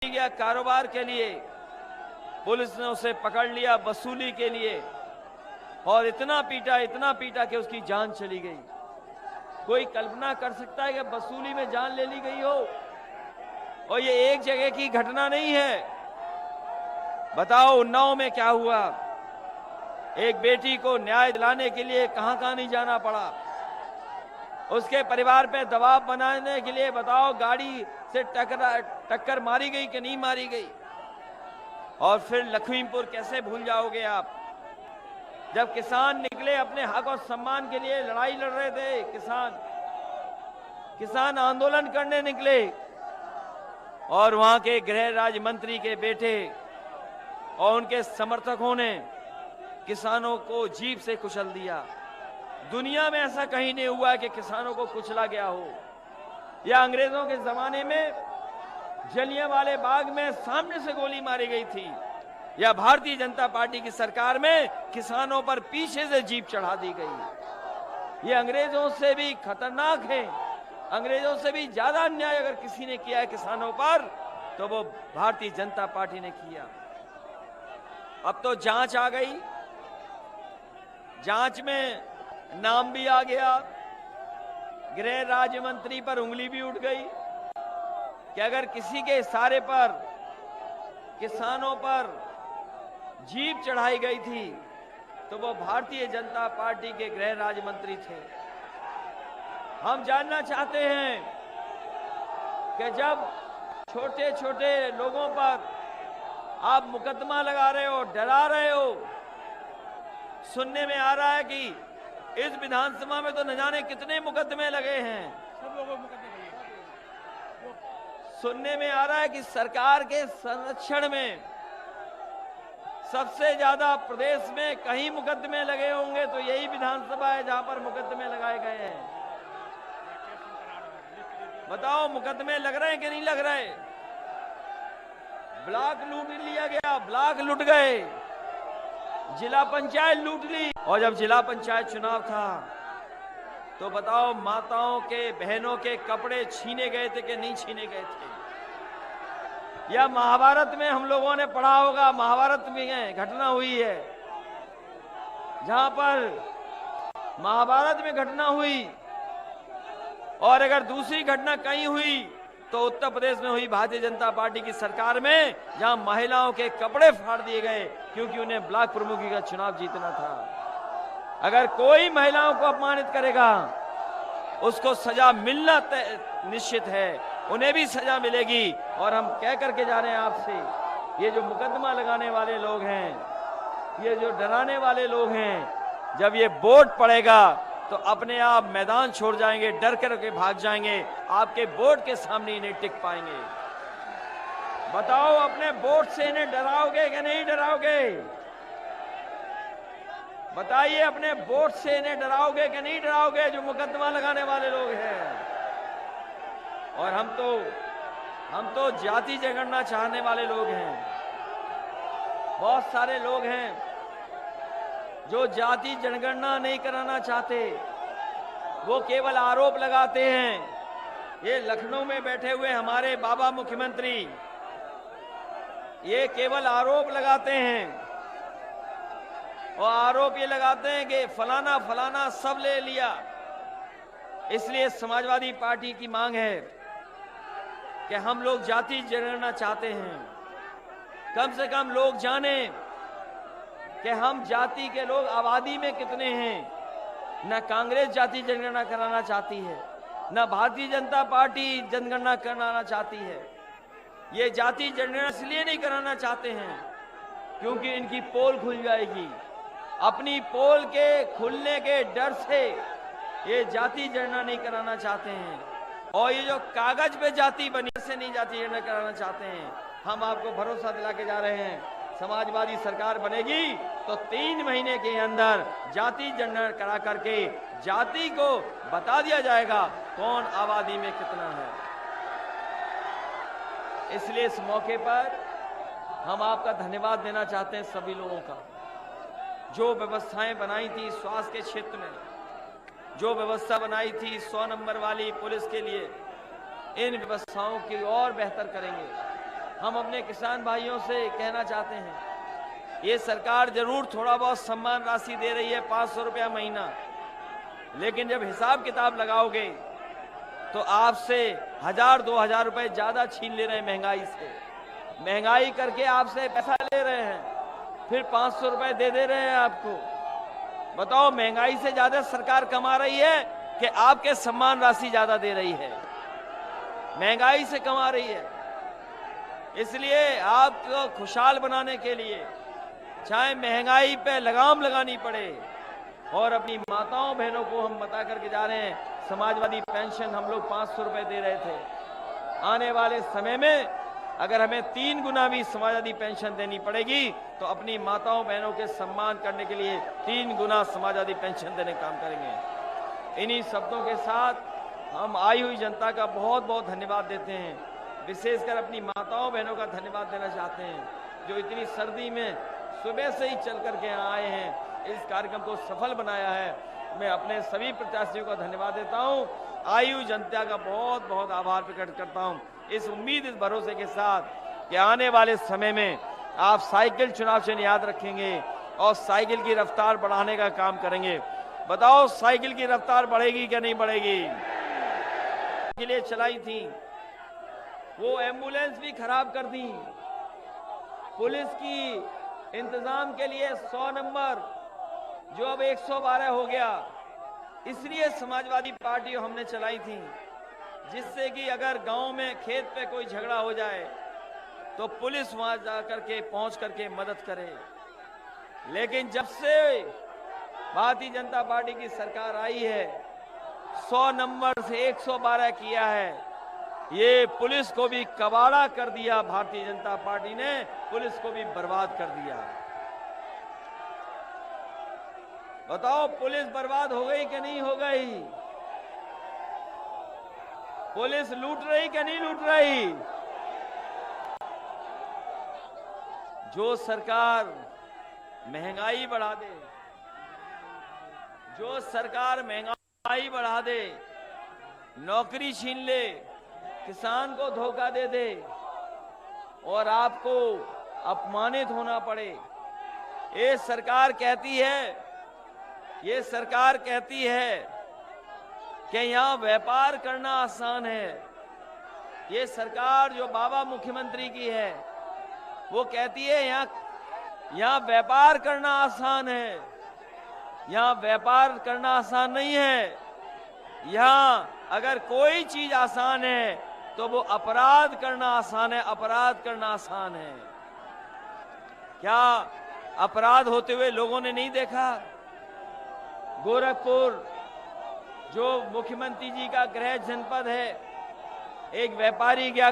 गया कारोबार के लिए, पुलिस ने उसे पकड़ लिया वसूली के लिए और इतना पीटा कि उसकी जान चली गई। कोई कल्पना कर सकता है कि वसूली में जान ले ली गई हो? और ये एक जगह की घटना नहीं है। बताओ उन्नाव में क्या हुआ, एक बेटी को न्याय दिलाने के लिए कहां कहां नहीं जाना पड़ा, उसके परिवार पे दबाव बनाने के लिए बताओ गाड़ी से टक्कर मारी गई कि नहीं मारी गई। और फिर लखीमपुर कैसे भूल जाओगे आप, जब किसान निकले अपने हक और सम्मान के लिए लड़ाई लड़ रहे थे, किसान आंदोलन करने निकले और वहां के गृह राज्य मंत्री के बेटे और उनके समर्थकों ने किसानों को जीप से कुचल दिया। दुनिया में ऐसा कहीं नहीं हुआ कि किसानों को कुचला गया हो। या अंग्रेजों के जमाने में जलियांवाले बाग में सामने से गोली मारी गई थी, या भारतीय जनता पार्टी की सरकार में किसानों पर पीछे से जीप चढ़ा दी गई। ये अंग्रेजों से भी खतरनाक है। अंग्रेजों से भी ज्यादा अन्याय अगर किसी ने किया है किसानों पर तो वो भारतीय जनता पार्टी ने किया। अब तो जांच आ गई, जांच में नाम भी आ गया, गृह राज्य मंत्री पर उंगली भी उठ गई कि अगर किसी के इशारे पर किसानों पर जीप चढ़ाई गई थी तो वो भारतीय जनता पार्टी के गृह राज्य मंत्री थे। हम जानना चाहते हैं कि जब छोटे छोटे लोगों पर आप मुकदमा लगा रहे हो, डरा रहे हो, सुनने में आ रहा है कि इस विधानसभा में तो न जाने कितने मुकदमे लगे हैं, सब लोगों को मुकदमे लगे। सुनने में आ रहा है कि सरकार के संरक्षण में सबसे ज्यादा प्रदेश में कहीं मुकदमे लगे होंगे तो यही विधानसभा है जहां पर मुकदमे लगाए गए हैं। बताओ मुकदमे लग रहे हैं कि नहीं लग रहे? ब्लॉक लूट लिया गया, ब्लॉक लूट गए, जिला पंचायत लूट ली। और जब जिला पंचायत चुनाव था तो बताओ माताओं के, बहनों के कपड़े छीने गए थे कि नहीं छीने गए थे? या महाभारत में हम लोगों ने पढ़ा होगा, महाभारत में घटना हुई है जहां पर महाभारत में घटना हुई, और अगर दूसरी घटना कहीं हुई तो उत्तर प्रदेश में हुई भारतीय जनता पार्टी की सरकार में, जहां महिलाओं के कपड़े फाड़ दिए गए क्योंकि उन्हें ब्लॉक प्रमुखी का चुनाव जीतना था। अगर कोई महिलाओं को अपमानित करेगा उसको सजा मिलना निश्चित है, उन्हें भी सजा मिलेगी। और हम कह करके जा रहे हैं आपसे, ये जो मुकदमा लगाने वाले लोग हैं, ये जो डराने वाले लोग हैं, जब ये वोट पड़ेगा तो अपने आप मैदान छोड़ जाएंगे, डर करके भाग जाएंगे, आपके वोट के सामने ही नहीं टिक पाएंगे। बताओ अपने वोट से इन्हें डराओगे कि नहीं डराओगे? बताइए अपने वोट से इन्हें डराओगे कि नहीं डराओगे जो मुकदमा लगाने वाले लोग हैं? और हम तो जाति जनगणना चाहने वाले लोग हैं। बहुत सारे लोग हैं जो जाति जनगणना नहीं कराना चाहते, वो केवल आरोप लगाते हैं। ये लखनऊ में बैठे हुए हमारे बाबा मुख्यमंत्री ये केवल आरोप लगाते हैं, और आरोप ये लगाते हैं कि फलाना फलाना सब ले लिया। इसलिए समाजवादी पार्टी की मांग है कि हम लोग जाति जनगणना चाहते हैं। कम से कम लोग जानें कि हम जाति के लोग आबादी में कितने हैं। न कांग्रेस जाति जनगणना कराना चाहती है, न भारतीय जनता पार्टी जनगणना कराना चाहती है। ये जाति जनगणना इसलिए नहीं कराना चाहते हैं क्योंकि इनकी पोल खुल जाएगी। अपनी पोल के खुलने के डर से ये जाति जनगणना नहीं कराना चाहते हैं। और ये जो कागज पे जाति बनी से नहीं जाति जनगणना कराना चाहते हैं। हम आपको भरोसा दिला के जा रहे हैं, समाजवादी सरकार बनेगी तो 3 महीने के अंदर जाति जनगणना करा करके जाति को बता दिया जाएगा कौन आबादी में कितना है। इसलिए इस मौके पर हम आपका धन्यवाद देना चाहते हैं सभी लोगों का। जो व्यवस्थाएं बनाई थी स्वास्थ्य के क्षेत्र में, जो व्यवस्था बनाई थी 100 नंबर वाली पुलिस के लिए, इन व्यवस्थाओं की और बेहतर करेंगे। हम अपने किसान भाइयों से कहना चाहते हैं, ये सरकार जरूर थोड़ा बहुत सम्मान राशि दे रही है, 500 रुपया महीना, लेकिन जब हिसाब किताब लगाओगे तो आपसे 1000-2000 रुपए ज्यादा छीन ले रहे हैं महंगाई से। महंगाई करके आपसे पैसा ले रहे हैं, फिर 500 रुपए दे रहे हैं आपको। बताओ, महंगाई से ज्यादा सरकार कमा रही है कि आपके सम्मान राशि ज्यादा दे रही है? महंगाई से कमा रही है। इसलिए आपको खुशहाल बनाने के लिए चाहे महंगाई पे लगाम लगानी पड़े, और अपनी माताओं बहनों को हम बता करके जा रहे हैं, समाजवादी पेंशन हम लोग 500 रुपए दे रहे थे, आने वाले समय में अगर हमें 3 गुना भी समाजवादी पेंशन देनी पड़ेगी तो अपनी माताओं बहनों के सम्मान करने के लिए 3 गुना समाजवादी पेंशन देने का काम करेंगे। इन्हीं शब्दों के साथ हम आई हुई जनता का बहुत बहुत धन्यवाद देते हैं। विशेषकर अपनी माताओं बहनों का धन्यवाद देना चाहते हैं, जो इतनी सर्दी में सुबह से ही चल करके यहाँ आए हैं, इस कार्यक्रम को सफल बनाया है। मैं अपने सभी प्रत्याशियों का धन्यवाद देता हूँ, आई हुई जनता का बहुत बहुत आभार प्रकट करता हूँ, इस उम्मीद, इस भरोसे के साथ कि आने वाले समय में आप साइकिल चुनाव चिन्ह याद रखेंगे और साइकिल की रफ्तार बढ़ाने का काम करेंगे। बताओ, साइकिल की रफ्तार बढ़ेगी क्या नहीं बढ़ेगी? के लिए चलाई थी, वो एम्बुलेंस भी खराब कर दी। पुलिस की इंतजाम के लिए 100 नंबर जो अब 112 हो गया, इसलिए समाजवादी पार्टी हमने चलाई थी, जिससे कि अगर गांव में खेत पे कोई झगड़ा हो जाए तो पुलिस वहां जाकर के पहुंच करके मदद करे। लेकिन जब से भारतीय जनता पार्टी की सरकार आई है, 100 नंबर से 112 किया है। ये पुलिस को भी कबाड़ा कर दिया, भारतीय जनता पार्टी ने पुलिस को भी बर्बाद कर दिया। बताओ, पुलिस बर्बाद हो गई कि नहीं हो गई? पुलिस लूट रही कि नहीं लूट रही? जो सरकार महंगाई बढ़ा दे, जो सरकार महंगाई बढ़ा दे, नौकरी छीन ले, किसान को धोखा दे दे और आपको अपमानित होना पड़े, ये सरकार कहती है कि यहाँ व्यापार करना आसान है। ये सरकार जो बाबा मुख्यमंत्री की है, वो कहती है यहाँ व्यापार करना आसान है। यहाँ व्यापार करना आसान नहीं है। यहाँ अगर कोई चीज आसान है तो वो अपराध करना आसान है, अपराध करना आसान है। क्या अपराध होते हुए लोगों ने नहीं देखा? गोरखपुर जो मुख्यमंत्री जी का गृह जनपद है, एक व्यापारी गया